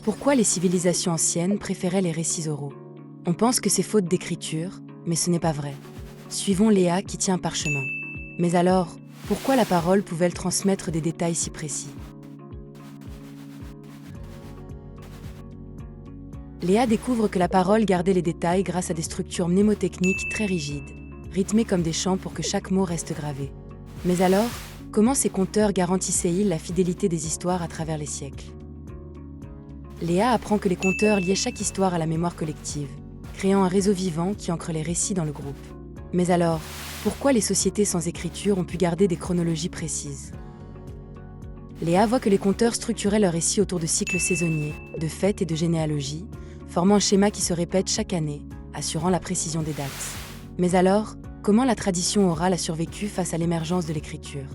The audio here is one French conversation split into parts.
Pourquoi les civilisations anciennes préféraient les récits oraux? On pense que c'est faute d'écriture, mais ce n'est pas vrai. Suivons Léa qui tient un parchemin. Mais alors, pourquoi la parole pouvait-elle transmettre des détails si précis? Léa découvre que la parole gardait les détails grâce à des structures mnémotechniques très rigides, rythmées comme des chants pour que chaque mot reste gravé. Mais alors, comment ces conteurs garantissaient-ils la fidélité des histoires à travers les siècles? Léa apprend que les conteurs liaient chaque histoire à la mémoire collective, créant un réseau vivant qui ancre les récits dans le groupe. Mais alors, pourquoi les sociétés sans écriture ont pu garder des chronologies précises? Léa voit que les conteurs structuraient leurs récits autour de cycles saisonniers, de fêtes et de généalogies, formant un schéma qui se répète chaque année, assurant la précision des dates. Mais alors, comment la tradition orale a survécu face à l'émergence de l'écriture?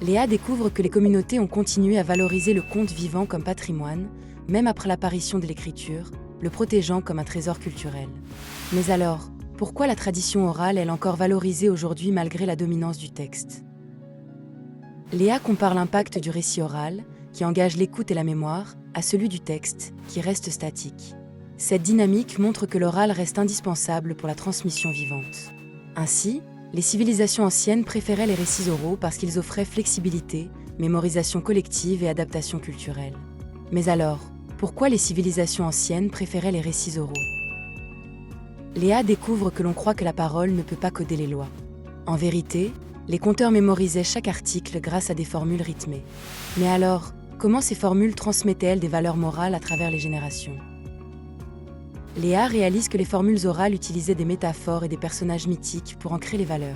Léa découvre que les communautés ont continué à valoriser le conte vivant comme patrimoine, même après l'apparition de l'écriture, le protégeant comme un trésor culturel. Mais alors, pourquoi la tradition orale est encore valorisée aujourd'hui malgré la dominance du texte? Léa compare l'impact du récit oral, qui engage l'écoute et la mémoire, à celui du texte, qui reste statique. Cette dynamique montre que l'oral reste indispensable pour la transmission vivante. Ainsi, les civilisations anciennes préféraient les récits oraux parce qu'ils offraient flexibilité, mémorisation collective et adaptation culturelle. Mais alors, pourquoi les civilisations anciennes préféraient les récits oraux? Léa découvre que l'on croit que la parole ne peut pas coder les lois. En vérité, les conteurs mémorisaient chaque article grâce à des formules rythmées. Mais alors, comment ces formules transmettaient-elles des valeurs morales à travers les générations? Léa réalise que les formules orales utilisaient des métaphores et des personnages mythiques pour ancrer les valeurs.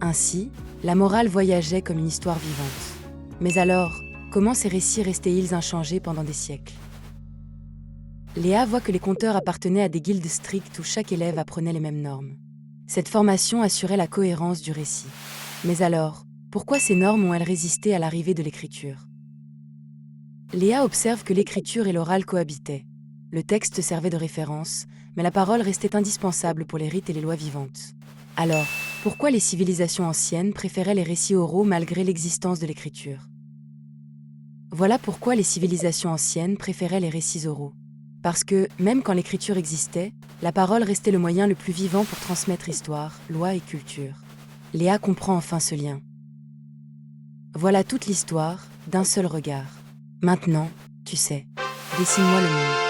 Ainsi, la morale voyageait comme une histoire vivante. Mais alors, comment ces récits restaient-ils inchangés pendant des siècles? Léa voit que les conteurs appartenaient à des guildes strictes où chaque élève apprenait les mêmes normes. Cette formation assurait la cohérence du récit. Mais alors, pourquoi ces normes ont-elles résisté à l'arrivée de l'écriture? Léa observe que l'écriture et l'oral cohabitaient. Le texte servait de référence, mais la parole restait indispensable pour les rites et les lois vivantes. Alors, pourquoi les civilisations anciennes préféraient les récits oraux malgré l'existence de l'écriture? Voilà pourquoi les civilisations anciennes préféraient les récits oraux. Parce que, même quand l'écriture existait, la parole restait le moyen le plus vivant pour transmettre histoire, loi et culture. Léa comprend enfin ce lien. Voilà toute l'histoire, d'un seul regard. Maintenant, tu sais, dessine-moi le monde.